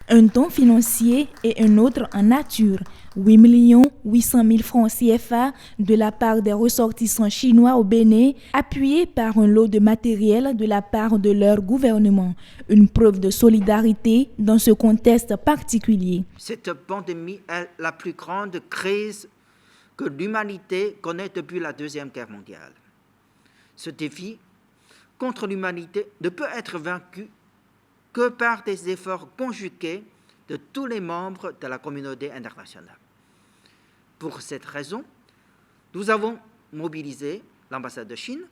Un don financier et un autre en nature. 8 800 000 francs CFA de la part des ressortissants chinois au Bénin, appuyés par un lot de matériel de la part de leur gouvernement. Une preuve de solidarité dans ce contexte particulier. Cette pandémie est la plus grande crise que l'humanité connaît depuis la Deuxième Guerre mondiale. Ce défi contre l'humanité ne peut être vaincu que par des efforts conjugués de tous les membres de la communauté internationale. Pour cette raison, nous avons mobilisé l'ambassade de Chine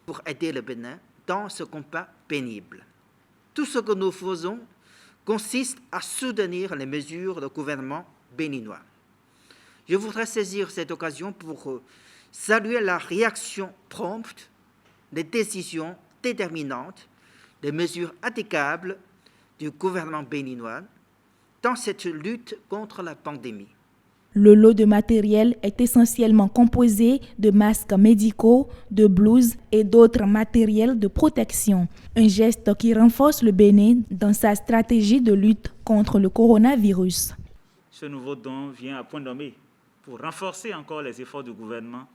pour aider le Bénin dans ce combat pénible. Tout ce que nous faisons consiste à soutenir les mesures du gouvernement béninois. Je voudrais saisir cette occasion pour saluer la réaction prompte, les décisions déterminantes, les mesures applicables du gouvernement béninois dans cette lutte contre la pandémie. Le lot de matériel est essentiellement composé de masques médicaux, de blouses et d'autres matériels de protection. Un geste qui renforce le Bénin dans sa stratégie de lutte contre le coronavirus. Ce nouveau don vient à point nommé pour renforcer encore les efforts du gouvernement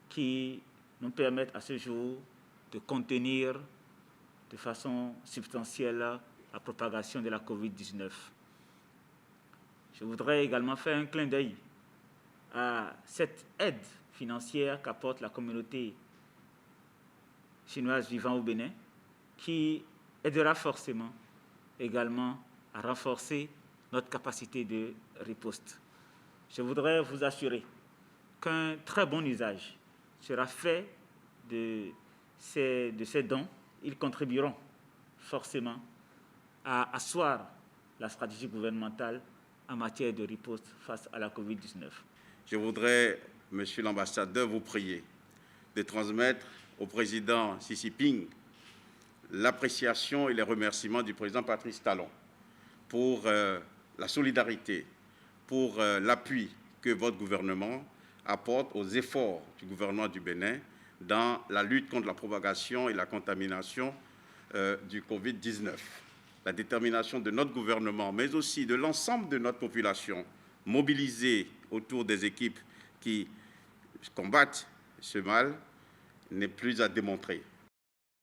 qui nous permettent à ce jour de contenir de façon substantielle la propagation de la COVID-19. Je voudrais également faire un clin d'œil à cette aide financière qu'apporte la communauté chinoise vivant au Bénin, qui aidera forcément également à renforcer notre capacité de riposte. Je voudrais vous assurer qu'un très bon usage sera fait de ces dons. Ils contribueront forcément à asseoir la stratégie gouvernementale en matière de riposte face à la COVID-19. Je voudrais, Monsieur l'ambassadeur, vous prier de transmettre au président Xi Jinping l'appréciation et les remerciements du président Patrice Talon pour la solidarité, pour l'appui que votre gouvernement apporte aux efforts du gouvernement du Bénin dans la lutte contre la propagation et la contamination du Covid-19. La détermination de notre gouvernement, mais aussi de l'ensemble de notre population, mobilisée autour des équipes qui combattent ce mal, n'est plus à démontrer.